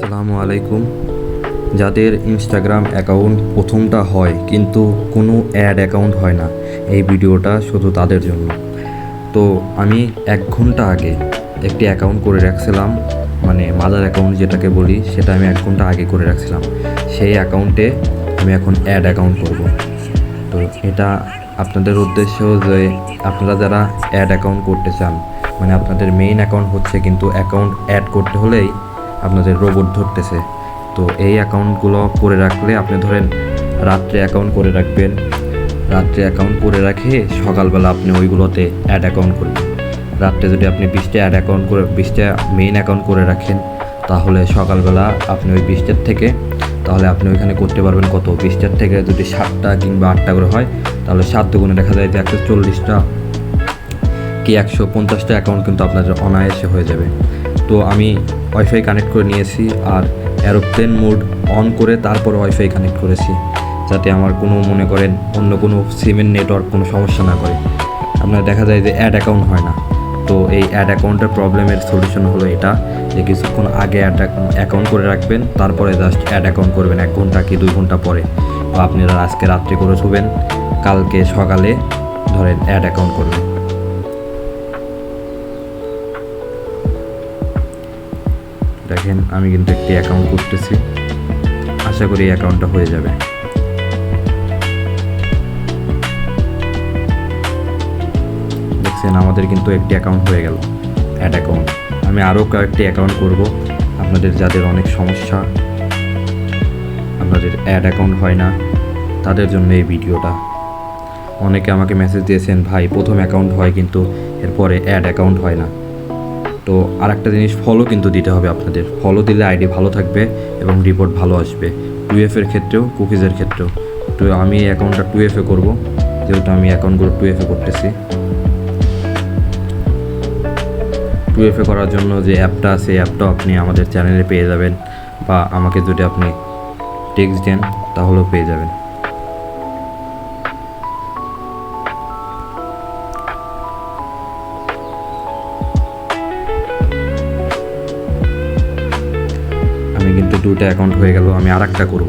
আসসালামু আলাইকুম। যাদের ইনস্টাগ্রাম অ্যাকাউন্ট প্রথমটা হয় কিন্তু কোনো অ্যাড অ্যাকাউন্ট হয় না, এই ভিডিওটা শুধু তাদের জন্য। তো আমি 1 ঘন্টা আগে একটি অ্যাকাউন্ট করে রাখছিলাম, মানে মাদার অ্যাকাউন্ট যেটাকে বলি, সেটা আমি 1 ঘন্টা আগে করে রাখছিলাম। সেই অ্যাকাউন্টে আমি এখন অ্যাড অ্যাকাউন্ট করব। তো এটা আপনাদের উদ্দেশ্য যে আপনারা যারা অ্যাড অ্যাকাউন্ট করতে চান, মানে আপনাদের মেইন অ্যাকাউন্ট হচ্ছে কিন্তু অ্যাকাউন্ট অ্যাড করতে হলেই আপনাদের রোবট ধরতেছে। তো এই অ্যাকাউন্টগুলো করে রাখলে আপনি ধরেন রাত্রে অ্যাকাউন্ট করে রাখবেন, রাত্রে অ্যাকাউন্ট করে রাখে সকালবেলা আপনি ওইগুলোতে অ্যাড অ্যাকাউন্ট করবেন। রাত্রে যদি আপনি 20টা অ্যাড অ্যাকাউন্ট করে 20টা মেইন অ্যাকাউন্ট করে রাখেন, তাহলে সকালবেলা আপনি ওই 20টার থেকে তাহলে আপনি ওইখানে করতে পারবেন কত, 20টার থেকে যদি 7টা কিংবা 8টা করে হয় তাহলে 7 দুগুণে দেখা যায় যে 140টা কি 150টা অ্যাকাউন্ট কিন্তু আপনাদের অনায়াসে হয়ে যাবে। তো আমি ওয়াইফাই কানেক্ট করে নিয়েছি আর এরোপ্লেন মোড অন করে তারপর ওয়াইফাই কানেক্ট করেছি, যাতে আমার কোনো মনে করেন অন্য কোনো সিমের নেটওয়ার্ক কোনো সমস্যা না করে। আপনার দেখা যায় যে অ্যাড অ্যাকাউন্ট হয় না। তো এই অ্যাড অ্যাকাউন্টের প্রবলেমের সলিউশন হলো এটা, যে কিছুক্ষণ আগে অ্যাকাউন্ট করে রাখবেন, তারপরে জাস্ট অ্যাড অ্যাকাউন্ট করবেন 1 ঘন্টা কি 2 ঘন্টা পরে। বা আপনারা আজকে রাত্রে করে শুবেন, কালকে সকালে ধরেন অ্যাড অ্যাকাউন্ট করবেন। দেখেন আমি কিন্তু একটি অ্যাকাউন্ট করতেছি, আশা করি এই অ্যাকাউন্টটা হয়ে যাবে। দেখছেন আমাদের কিন্তু একটি অ্যাকাউন্ট হয়ে গেল, অ্যাড অ্যাকাউন্ট। আমি আরও কয়েকটি অ্যাকাউন্ট করব। আপনাদের যাদের অনেক সমস্যা, আপনাদের অ্যাড অ্যাকাউন্ট হয় না, তাদের জন্য এই ভিডিওটা। অনেকে আমাকে মেসেজ দিয়েছেন, ভাই প্রথম অ্যাকাউন্ট হয় কিন্তু এরপরে অ্যাড অ্যাকাউন্ট হয় না। তো আরেকটা জিনিস, ফলো কিন্তু দিতে হবে আপনাদের। ফলো দিলে আইডি ভালো থাকবে এবং রিপোর্ট ভালো আসবে, 2FA-এর ক্ষেত্রেও কুকিজের ক্ষেত্রেও। তো আমি এই অ্যাকাউন্টটা 2FA করব, যেহেতু আমি অ্যাকাউন্টগুলো 2FA করতেছি। 2FA করার জন্য যে অ্যাপটা আছে, অ্যাপটাও আপনি আমাদের চ্যানেলে পেয়ে যাবেন, বা আমাকে যদি আপনি টেক্সট দেন তাহলেও পেয়ে যাবেন। আমি কিন্তু 2টা অ্যাকাউন্ট হয়ে গেল, আমি আরেকটা করব।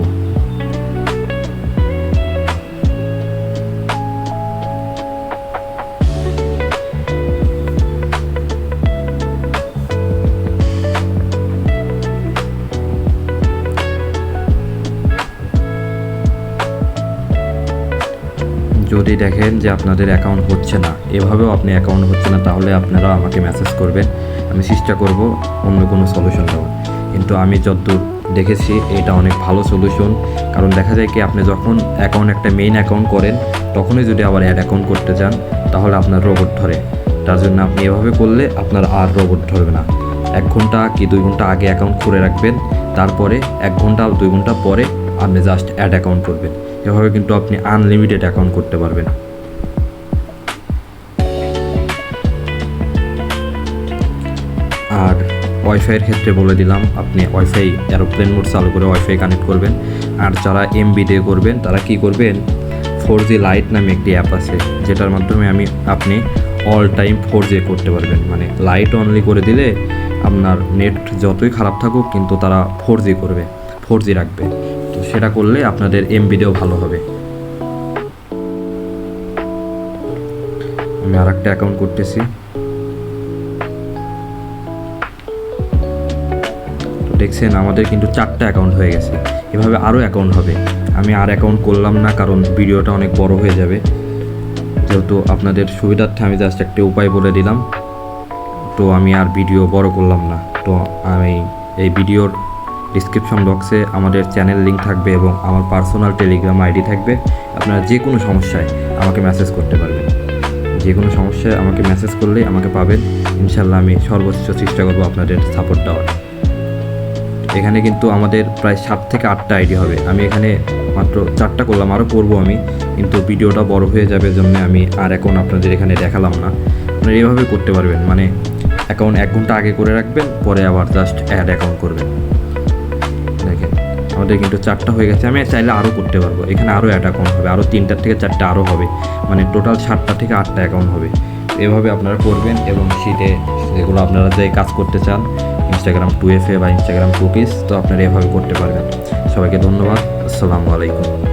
যদি দেখেন যে আপনাদের অ্যাকাউন্ট হচ্ছে না, এভাবেও আপনি অ্যাকাউন্ট হচ্ছে না, তাহলে আপনারা আমাকে মেসেজ করবেন, আমি চেষ্টা করব অন্য কোনো সলিউশন দেওয়ার। কিন্তু আমি যতদূর দেখেছি এটা অনেক ভালো সলিউশন। কারণ দেখা যায় কি, আপনি যখন একটা মেইন অ্যাকাউন্ট করেন, তখনই যদি আবার অ্যাড অ্যাকাউন্ট করতে যান, তাহলে আপনার রোবট ধরে। তার জন্য আপনি এভাবে করলে আপনার আর রোবট ধরবে না। 1 ঘন্টা কি 2 ঘন্টা আগে অ্যাকাউন্ট করে রাখবেন, তারপরে 1 ঘন্টা 2 ঘন্টা পরে আপনি জাস্ট অ্যাড অ্যাকাউন্ট করবেন। এভাবে কিন্তু আপনি আনলিমিটেড অ্যাকাউন্ট করতে পারবেন। আর ওয়াইফাইয়ের ক্ষেত্রে বলে দিলাম, আপনি ওয়াইফাই এরোপ্লেন মোড চালু করে ওয়াইফাই কানেক্ট করবেন। আর যারা এমবি দিয়ে করবেন, তারা কি করবেন, 4G লাইট নামে একটি অ্যাপ আছে, যেটার মাধ্যমে আপনি অল টাইম 4G করতে পারবেন। মানে লাইট অনলি করে দিলে আপনার নেট যতই খারাপ থাকুক, কিন্তু তারা 4G করবে, 4G রাখবে। তো সেটা করলে আপনাদের এমবিতেও ভালো হবে। আমি আরেকটা অ্যাকাউন্ট করতেছি। তো দেখছেন আমাদের কিন্তু 4টা অ্যাকাউন্ট হয়ে গেছে। এভাবে আরও অ্যাকাউন্ট হবে। আমি আর অ্যাকাউন্ট করলাম না, কারণ ভিডিওটা অনেক বড় হয়ে যাবে। যেহেতু আপনাদের সুবিধার্থে আমি জাস্ট একটা উপায় বলে দিলাম, তো আমি আর ভিডিও বড় করলাম না। তো আমি এই ভিডিওর ডিসক্রিপশন বক্সে আমাদের চ্যানেল লিঙ্ক থাকবে এবং আমার পার্সোনাল টেলিগ্রাম আইডি থাকবে। আপনারা যে কোনো সমস্যায় আমাকে মেসেজ করতে পারবেন, যে কোনো সমস্যায় আমাকে মেসেজ করলেই আমাকে পাবেন। ইনশাল্লাহ আমি সর্বোচ্চ চেষ্টা করবো আপনাদের সাপোর্ট দেওয়ার। এখানে কিন্তু আমাদের প্রায় 7 থেকে 8টা আইডি হবে। আমি এখানে মাত্র 4টা করলাম, আরও করবো আমি, কিন্তু ভিডিওটা বড় হয়ে যাবে, জন্য আমি আর এখন আপনাদের এখানে দেখালাম না। আপনারা এইভাবে করতে পারবেন, মানে অ্যাকাউন্ট 1 ঘন্টা আগে করে রাখবেন, পরে আবার জাস্ট অ্যাড অ্যাকাউন্ট করবেন। দেখেন আমাদের কিন্তু 4টা হয়ে গেছে। আমি চাইলে আরও করতে পারবো, এখানে আরও অ্যাড অ্যাকাউন্ট হবে, আরও 3টা থেকে 4টা আরও হবে, মানে টোটাল 7টা থেকে 8টা অ্যাকাউন্ট হবে। এভাবে আপনারা করবেন এবং শীতে যেগুলো আপনারা যে কাজ করতে চান ইনস্টাগ্রাম 2FA বা ইনস্টাগ্রাম কুকিজ, তো আপনারা এভাবে করতে পারবেন। সবাইকে ধন্যবাদ। আসসালামু আলাইকুম।